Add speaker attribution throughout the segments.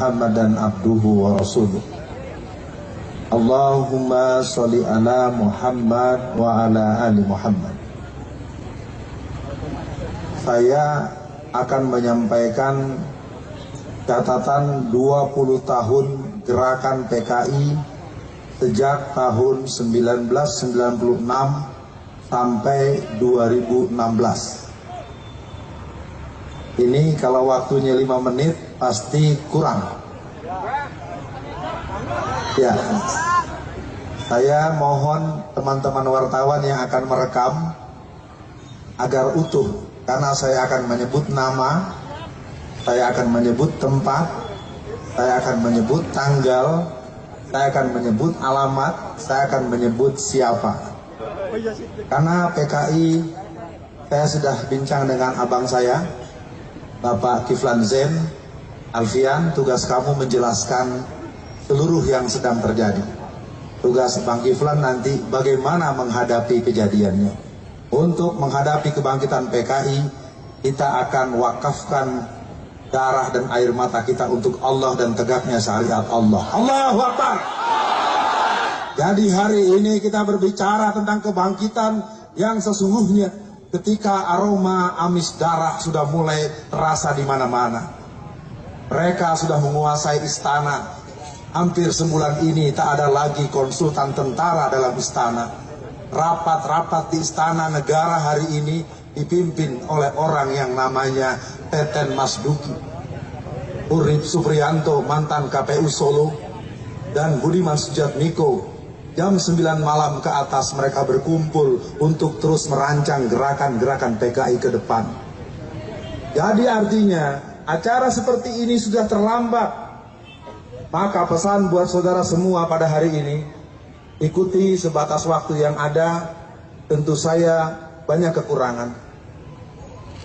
Speaker 1: Muhammadan abduhu wa rasuluh. Allahumma sholli ala Muhammad wa ala ali Muhammad. Saya akan menyampaikan catatan 20 tahun gerakan PKI sejak tahun 1996 sampai 2016. Ini kalau waktunya 5 menit pasti kurang. Ya, saya mohon teman-teman wartawan yang akan merekam agar utuh, karena saya akan menyebut nama, saya akan menyebut tempat, saya akan menyebut tanggal, saya akan menyebut alamat, saya akan menyebut siapa. Karena PKI, saya sudah bincang dengan abang saya, Bapak Kiflan Zain Alfian. Tugas kamu menjelaskan seluruh yang sedang terjadi. Tugas Bang Kiflan nanti bagaimana menghadapi kejadiannya. Untuk menghadapi kebangkitan PKI, kita akan wakafkan darah dan air mata kita untuk Allah dan tegaknya syariat Allah. Allahu Akbar. Jadi hari ini kita berbicara tentang kebangkitan yang sesungguhnya. Ketika aroma amis darah sudah mulai terasa di mana-mana. Mereka sudah menguasai istana. Hampir sebulan ini tak ada lagi konsultan tentara dalam istana. Rapat-rapat di istana negara hari ini dipimpin oleh orang yang namanya Teten Mas Duki, Urip Supriyanto, mantan KPU Solo, dan Budiman Sujatmiko. Jam 9 malam ke atas mereka berkumpul untuk terus merancang gerakan-gerakan PKI ke depan. Jadi artinya acara seperti ini sudah terlambat. Maka pesan buat saudara semua pada hari ini, ikuti sebatas waktu yang ada. Tentu saya banyak kekurangan.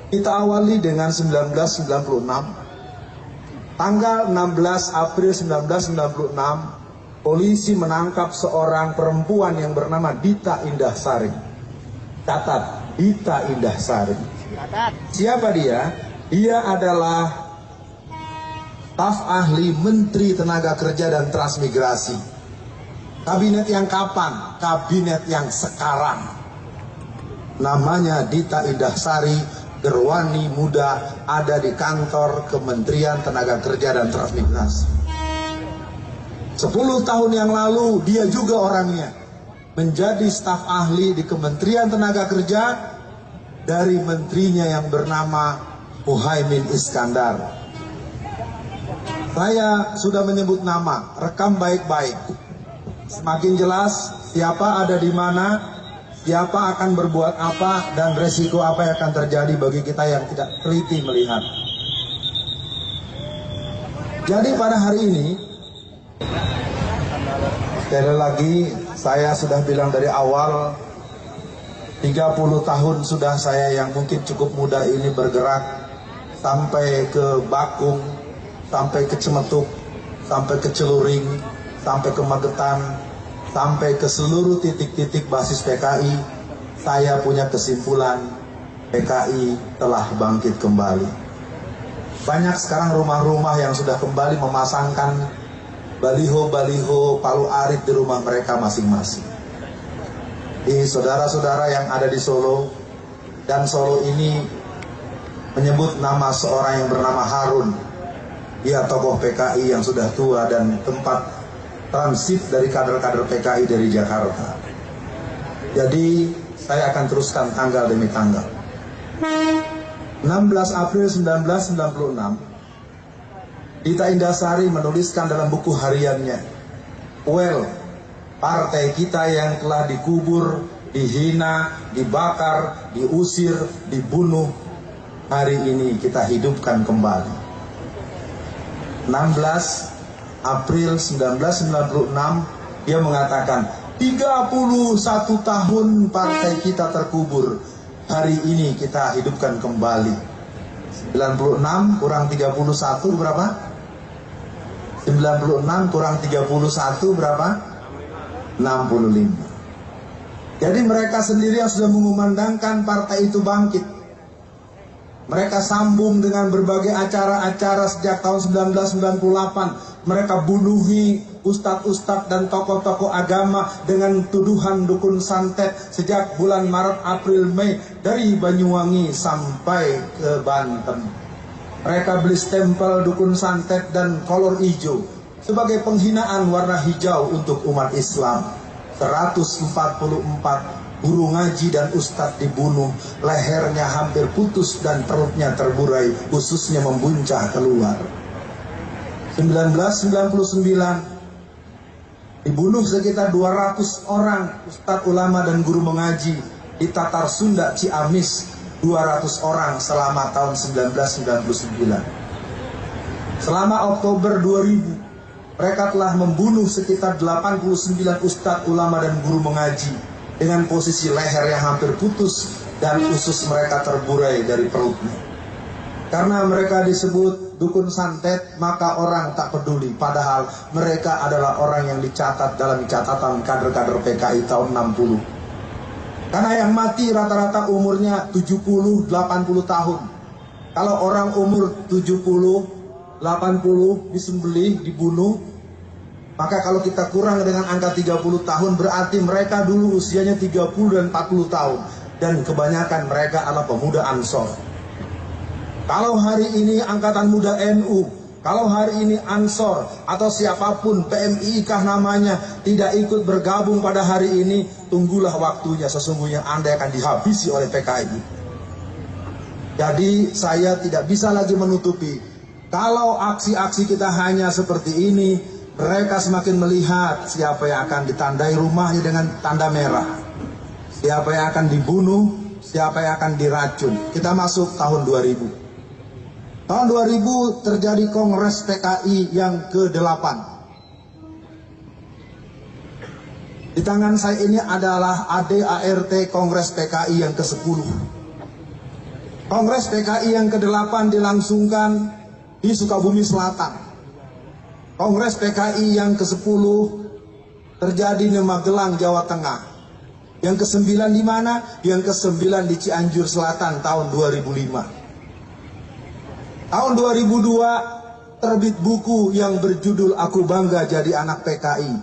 Speaker 1: Kita awali dengan 1996. Tanggal 16 April 1996, polisi menangkap seorang perempuan yang bernama Dita Indah-Sari. Catat, Dita Indah-Sari. Siapa dia? Dia adalah staf ahli Menteri Tenaga Kerja dan Transmigrasi. Kabinet yang kapan? Kabinet yang sekarang. Namanya Dita Indah-Sari, gerwani muda, ada di kantor Kementerian Tenaga Kerja dan Transmigrasi. 10 tahun yang lalu dia juga orangnya menjadi staf ahli di Kementerian Tenaga Kerja dari menterinya yang bernama Muhaimin Iskandar. Saya sudah menyebut nama, rekam baik-baik. Semakin jelas siapa ada di mana, siapa akan berbuat apa, dan resiko apa yang akan terjadi bagi kita yang tidak teliti melihat. Jadi pada hari ini, sekali lagi saya sudah bilang dari awal, 30 tahun sudah saya yang mungkin cukup muda ini bergerak sampai ke Bakung, sampai ke Cemetuk, sampai ke Celuring, sampai ke Magetan, sampai ke seluruh titik-titik basis PKI. Saya punya kesimpulan, PKI telah bangkit kembali. Banyak sekarang rumah-rumah yang sudah kembali memasangkan baliho-baliho Palu Arit di rumah mereka masing-masing. Di saudara-saudara yang ada di Solo, dan Solo ini menyebut nama seorang yang bernama Harun. Dia tokoh PKI yang sudah tua dan tempat transit dari kader-kader PKI dari Jakarta. Jadi saya akan teruskan tanggal demi tanggal. 16 April 1996, Dita Indah-Sari menuliskan dalam buku hariannya, "Well, partai kita yang telah dikubur, dihina, dibakar, diusir, dibunuh, hari ini kita hidupkan kembali." 16 April 1996 dia mengatakan, 31 tahun partai kita terkubur, hari ini kita hidupkan kembali. 96 kurang 31 berapa? 96 kurang 31 berapa? 65. Jadi mereka sendiri yang sudah mengumandangkan partai itu bangkit. Mereka sambung dengan berbagai acara-acara sejak tahun 1998. Mereka bunuhi ustadz-ustadz dan tokoh-tokoh agama dengan tuduhan dukun santet sejak bulan Maret, April, Mei dari Banyuwangi sampai ke Banten. Mereka beli stempel dukun santet dan kolor hijau sebagai penghinaan warna hijau untuk umat Islam. 144 guru ngaji dan ustadz dibunuh, lehernya hampir putus dan perutnya terburai, ususnya membuncah keluar. 1999 dibunuh sekitar 200 orang ustadz ulama dan guru mengaji di Tatar Sunda Ciamis, 200 orang selama tahun 1999. Selama Oktober 2000 mereka telah membunuh sekitar 89 ustadz ulama dan guru mengaji dengan posisi leher yang hampir putus dan usus mereka terburai dari perutnya. Karena mereka disebut dukun santet, maka orang tak peduli. Padahal mereka adalah orang yang dicatat dalam catatan kader-kader PKI tahun 60. Karena yang mati rata-rata umurnya 70-80 tahun. Kalau orang umur 70-80 disembelih, dibunuh, maka kalau kita kurang dengan angka 30 tahun, berarti mereka dulu usianya 30 dan 40 tahun. Dan kebanyakan mereka adalah pemuda Ansor. Kalau hari ini Angkatan Muda NU, kalau hari ini Ansor atau siapapun PMI kah namanya tidak ikut bergabung pada hari ini, tunggulah waktunya, sesungguhnya Anda akan dihabisi oleh PKI. Jadi saya tidak bisa lagi menutupi, kalau aksi-aksi kita hanya seperti ini, mereka semakin melihat siapa yang akan ditandai rumahnya dengan tanda merah, siapa yang akan dibunuh, siapa yang akan diracun. Kita masuk tahun 2000. Tahun 2000 terjadi Kongres PKI yang ke-8. Di tangan saya ini adalah ADART Kongres PKI yang ke-10. Kongres PKI yang ke-8 dilangsungkan di Sukabumi Selatan. Kongres PKI yang ke-10 terjadi di Magelang, Jawa Tengah. Yang ke-9 di mana? Yang ke-9 di Cianjur Selatan tahun 2005. Tahun 2002 terbit buku yang berjudul Aku Bangga Jadi Anak PKI,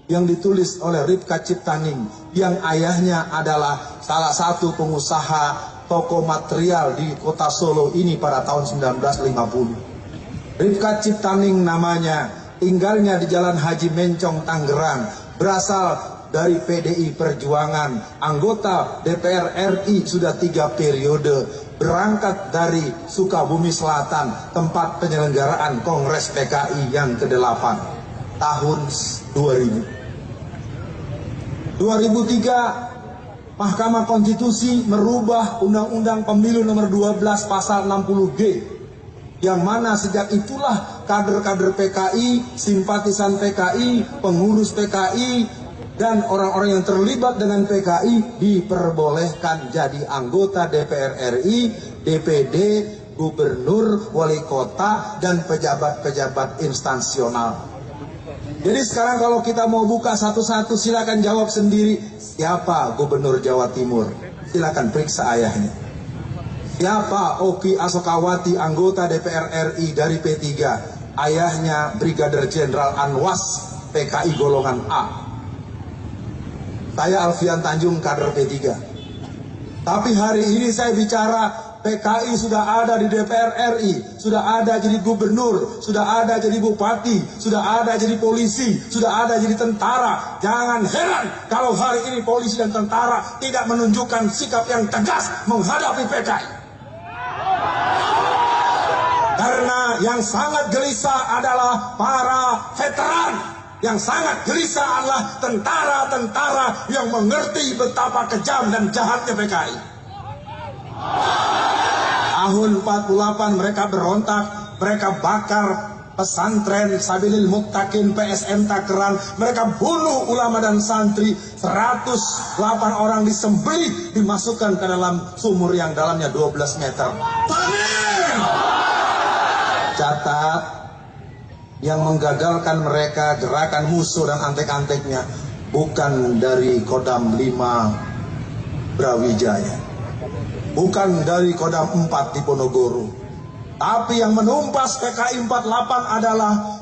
Speaker 1: yang ditulis oleh Ripka Ciptaning, yang ayahnya adalah salah satu pengusaha toko material di kota Solo ini pada tahun 1950. Ripka Ciptaning namanya, tinggalnya di Jalan Haji Mencong, Tangerang, berasal dari PDI Perjuangan, anggota DPR RI sudah 3 periode, berangkat dari Sukabumi Selatan, tempat penyelenggaraan Kongres PKI yang ke-8, tahun 2000. 2003, Mahkamah Konstitusi merubah Undang-Undang Pemilu nomor 12 pasal 60G, yang mana sejak itulah kader-kader PKI, simpatisan PKI, pengurus PKI, dan orang-orang yang terlibat dengan PKI diperbolehkan jadi anggota DPR RI, DPD, gubernur, wali kota, dan pejabat-pejabat instansional. Jadi sekarang kalau kita mau buka satu-satu, silakan jawab sendiri, siapa gubernur Jawa Timur? Silakan periksa ayahnya. Siapa Oki Asokawati, anggota DPR RI dari P3? Ayahnya Brigadir Jenderal Anwas, PKI golongan A. Saya Alfian Tanjung, kader P3. Tapi hari ini saya bicara PKI sudah ada di DPR RI, sudah ada jadi gubernur, sudah ada jadi bupati, sudah ada jadi polisi, sudah ada jadi tentara. Jangan heran kalau hari ini polisi dan tentara tidak menunjukkan sikap yang tegas menghadapi PKI. Karena yang sangat gelisah adalah para veteran. Yang sangat gelisah adalah tentara-tentara yang mengerti betapa kejam dan jahatnya PKI. Tahun 48 mereka berontak, mereka bakar pesantren Sabilil Muttaqin PSM Takeran, mereka bunuh ulama dan santri, 108 orang disembelih, dimasukkan ke dalam sumur yang dalamnya 12 meter. Catat, yang menggagalkan mereka gerakan musuh dan antek-anteknya bukan dari Kodam 5 Brawijaya, bukan dari Kodam 4 di Ponorogo. Tapi yang menumpas PKI 48 adalah